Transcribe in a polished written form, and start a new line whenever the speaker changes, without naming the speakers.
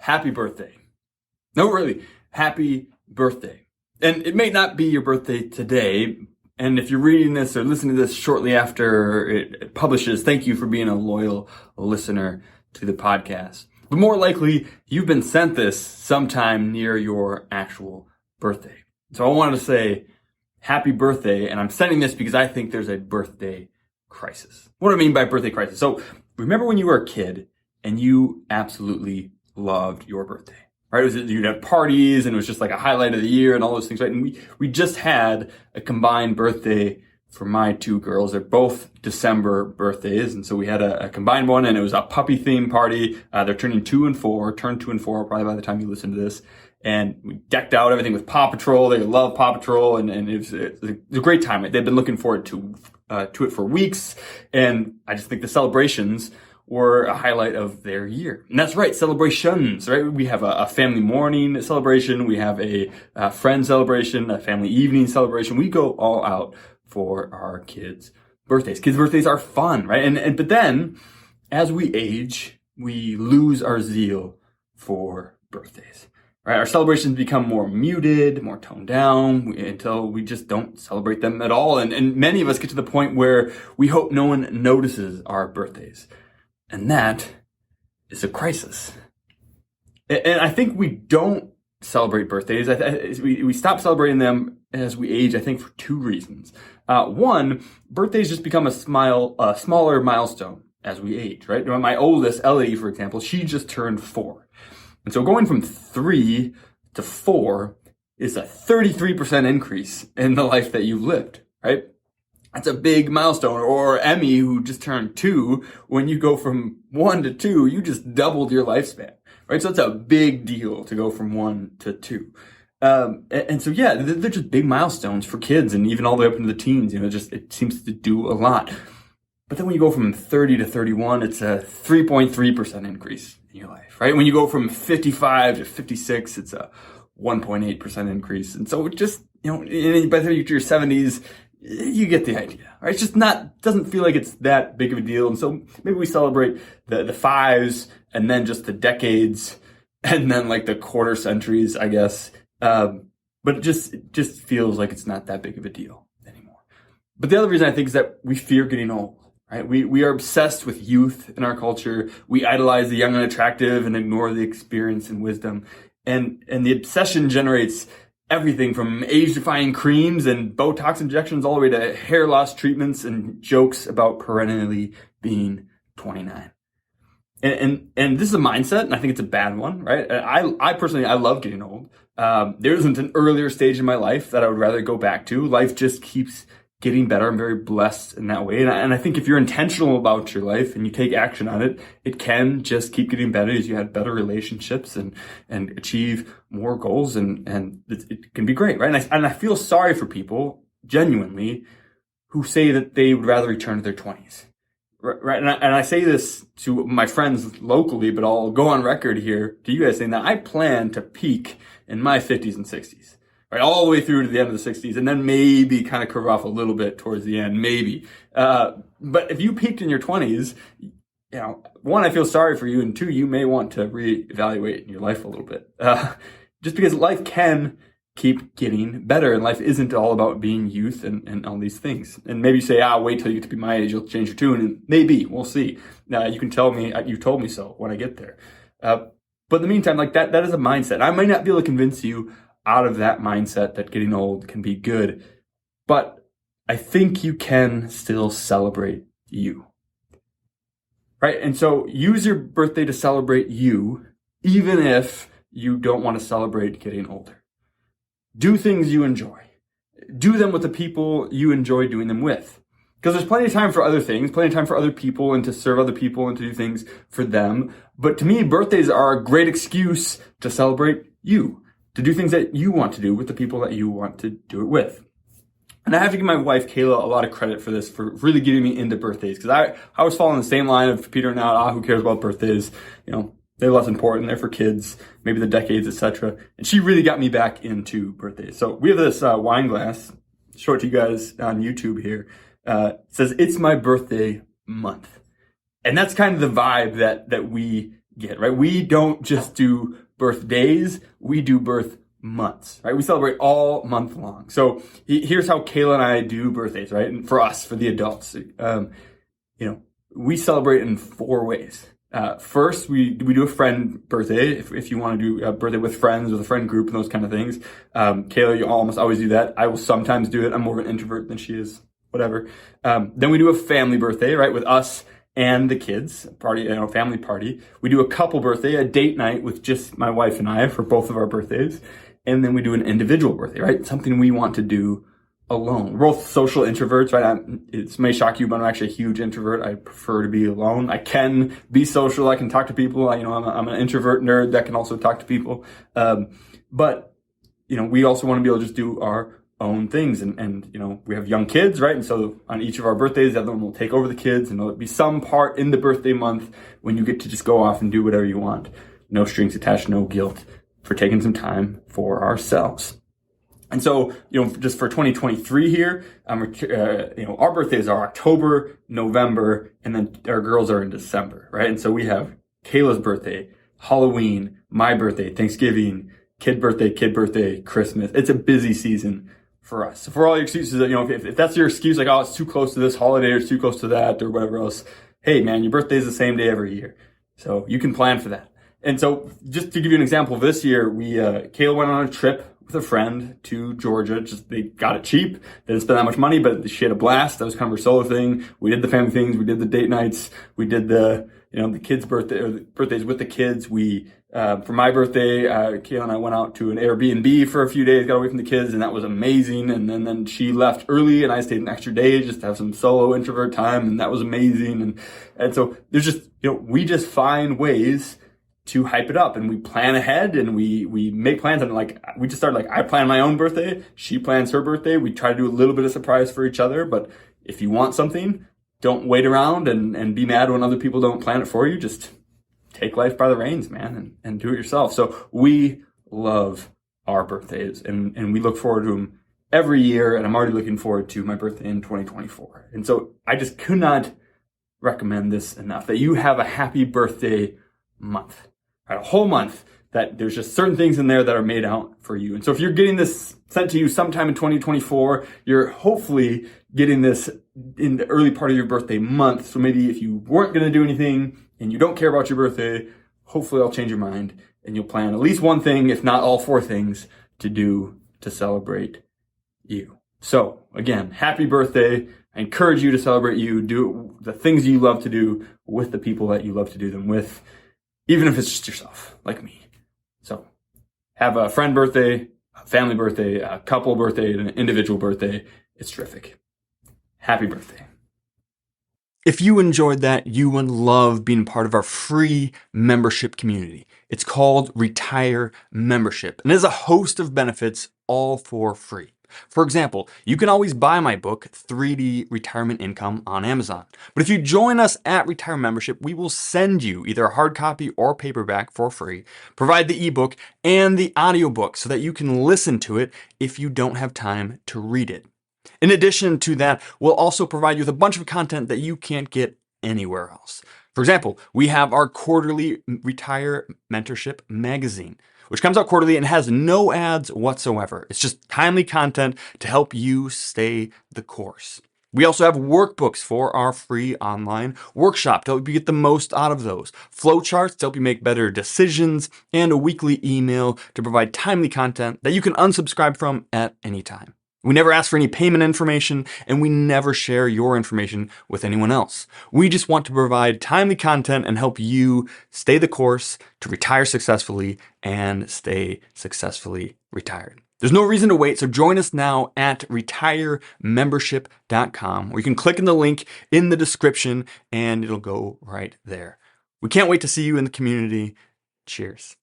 happy birthday. No, really, happy birthday. And it may not be your birthday today. And if you're reading this or listening to this shortly after it publishes, thank you for being a loyal listener to the podcast. But more likely, you've been sent this sometime near your actual birthday. So I wanted to say happy birthday. And I'm sending this because I think there's a birthday crisis. What do I mean by birthday crisis? So remember when you were a kid and you absolutely loved your birthday, right? You'd have parties and it was just like a highlight of the year and all those things, right? And we just had a combined birthday for my two girls. They're both December birthdays. And so we had a combined one and it was a puppy theme party. They're turning 2 and 4, turned 2 and 4 probably by the time you listen to this. And we decked out everything with Paw Patrol. They love Paw Patrol and it was a great time. They've been looking forward to it for weeks. And I just think the celebrations were a highlight of their year. And that's right, celebrations, right? We have a family morning celebration. We have a friend celebration, a family evening celebration. We go all out for our kids' birthdays. Kids' birthdays are fun, right? But then as we age, we lose our zeal for birthdays. Right, our celebrations become more muted, more toned down until we just don't celebrate them at all. And many of us get to the point where we hope no one notices our birthdays. And that is a crisis. And I think we don't celebrate birthdays. We stop celebrating them as we age, I think, for 2 reasons. One, birthdays just become a smaller milestone as we age, right? My oldest, Ellie, for example, she just turned 4. And so going from 3 to 4 is a 33% increase in the life that you've lived, right? That's a big milestone. Or Emmy, who just turned 2, when you go from 1 to 2, you just doubled your lifespan, right? So it's a big deal to go from 1 to 2. And so, yeah, they're just big milestones for kids and even all the way up into the teens, it seems to do a lot. But then when you go from 30 to 31, it's a 3.3% increase in your life, right? When you go from 55 to 56, it's a 1.8% increase. And so it just, by the time you get to your 70s, you get the idea, right? It's just doesn't feel like it's that big of a deal. And so maybe we celebrate the 5s and then just the decades and then like the quarter centuries, I guess. But it just feels like it's not that big of a deal anymore. But the other reason I think is that we fear getting old. Right? We are obsessed with youth in our culture. We idolize the young and attractive and ignore the experience and wisdom. And the obsession generates everything from age-defying creams and Botox injections all the way to hair loss treatments and jokes about perennially being 29. And this is a mindset, and I think it's a bad one, right? I personally, I love getting old. There isn't an earlier stage in my life that I would rather go back to. Life just keeps getting better. I'm very blessed in that way. And I think if you're intentional about your life and you take action on it, it can just keep getting better as you have better relationships and achieve more goals. And it can be great, right? And I feel sorry for people, genuinely, who say that they would rather return to their 20s. Right. And I say this to my friends locally, but I'll go on record here to you guys saying that I plan to peak in my 50s and 60s. Right, all the way through to the end of the 60s, and then maybe kind of curve off a little bit towards the end, maybe. But if you peaked in your 20s, 1, I feel sorry for you, and 2, you may want to reevaluate your life a little bit. Just because life can keep getting better, and life isn't all about being youth and all these things. And maybe you say, wait till you get to be my age, you'll change your tune, and maybe, we'll see. You can tell me, you told me so when I get there. But in the meantime, like that is a mindset. I might not be able to convince you out of that mindset that getting old can be good, but I think you can still celebrate you, right? And so use your birthday to celebrate you, even if you don't want to celebrate getting older. Do things you enjoy. Do them with the people you enjoy doing them with. Because there's plenty of time for other things, plenty of time for other people and to serve other people and to do things for them. But to me, birthdays are a great excuse to celebrate you, to do things that you want to do with the people that you want to do it with. And I have to give my wife, Kayla, a lot of credit for this, for really getting me into birthdays. Because I was following the same line of petering out, who cares about birthdays? They're less important. They're for kids, maybe the decades, etc. And she really got me back into birthdays. So we have this wine glass. Show it to you guys on YouTube here. It says, "It's my birthday month." And that's kind of the vibe that we get, right? We don't just do birthdays, we do birth months, right? We celebrate all month long. So here's how Kayla and I do birthdays, right? And for us, for the adults, we celebrate in 4 ways. First, we do a friend birthday. If you want to do a birthday with friends, with a friend group and those kind of things. Kayla, you almost always do that. I will sometimes do it. I'm more of an introvert than she is, whatever. Then we do a family birthday, right? With us and the kids, party, family party. We do a couple birthday, a date night with just my wife and I for both of our birthdays. And then we do an individual birthday, right? Something we want to do alone. We're both social introverts, right? It may shock you, but I'm actually a huge introvert. I prefer to be alone. I can be social. I can talk to people. I'm an introvert nerd that can also talk to people. But we also want to be able to just do our own things. And we have young kids, right? And so on each of our birthdays, the other one will take over the kids, and there'll be some part in the birthday month when you get to just go off and do whatever you want. No strings attached, no guilt for taking some time for ourselves. And so, just for 2023 here, our birthdays are October, November, and then our girls are in December, right? And so we have Kayla's birthday, Halloween, my birthday, Thanksgiving, kid birthday, Christmas. It's a busy season for us. So for all your excuses, if that's your excuse, like, oh, it's too close to this holiday or it's too close to that or whatever else, hey man, your birthday is the same day every year. So you can plan for that. And so just to give you an example, this year, Kayla went on a trip with a friend to Georgia. They got it cheap. They didn't spend that much money, but she had a blast. That was kind of her solo thing. We did the family things. We did the date nights. We did the kids' birthdays with the kids. For my birthday, Kayla and I went out to an Airbnb for a few days, got away from the kids, and that was amazing. And then she left early and I stayed an extra day just to have some solo introvert time. And that was amazing. And so there's just, we just find ways to hype it up, and we plan ahead, and we make plans, and we just started, I plan my own birthday, she plans her birthday, we try to do a little bit of surprise for each other. But if you want something, don't wait around and be mad when other people don't plan it for you. Just take life by the reins, man, and do it yourself. So we love our birthdays, and we look forward to them every year, and I'm already looking forward to my birthday in 2024. And so I just could not recommend this enough, that you have a happy birthday month. A whole month that there's just certain things in there that are made out for you. And so if you're getting this sent to you sometime in 2024, you're hopefully getting this in the early part of your birthday month. So maybe if you weren't going to do anything and you don't care about your birthday, hopefully I'll change your mind and you'll plan at least one thing, if not all 4 things, to do to celebrate you. So again, happy birthday. I encourage you to celebrate you. Do the things you love to do with the people that you love to do them with, even if it's just yourself, like me. So have a friend birthday, a family birthday, a couple birthday, and an individual birthday. It's terrific. Happy birthday. If you enjoyed that, you would love being part of our free membership community. It's called Retire Membership, and it has a host of benefits, all for free. For example, you can always buy my book, 3D Retirement Income, on Amazon. But if you join us at Retire Membership, we will send you either a hard copy or paperback for free, provide the ebook and the audiobook so that you can listen to it if you don't have time to read it. In addition to that, we'll also provide you with a bunch of content that you can't get anywhere else. For example, we have our quarterly Retire Mentorship magazine, which comes out quarterly and has no ads whatsoever. It's just timely content to help you stay the course. We also have workbooks for our free online workshop to help you get the most out of those, flowcharts to help you make better decisions, and a weekly email to provide timely content that you can unsubscribe from at any time. We never ask for any payment information, and we never share your information with anyone else. We just want to provide timely content and help you stay the course to retire successfully and stay successfully retired. There's no reason to wait, so join us now at retiremembership.com, where you can click in the link in the description and it'll go right there. We can't wait to see you in the community. Cheers.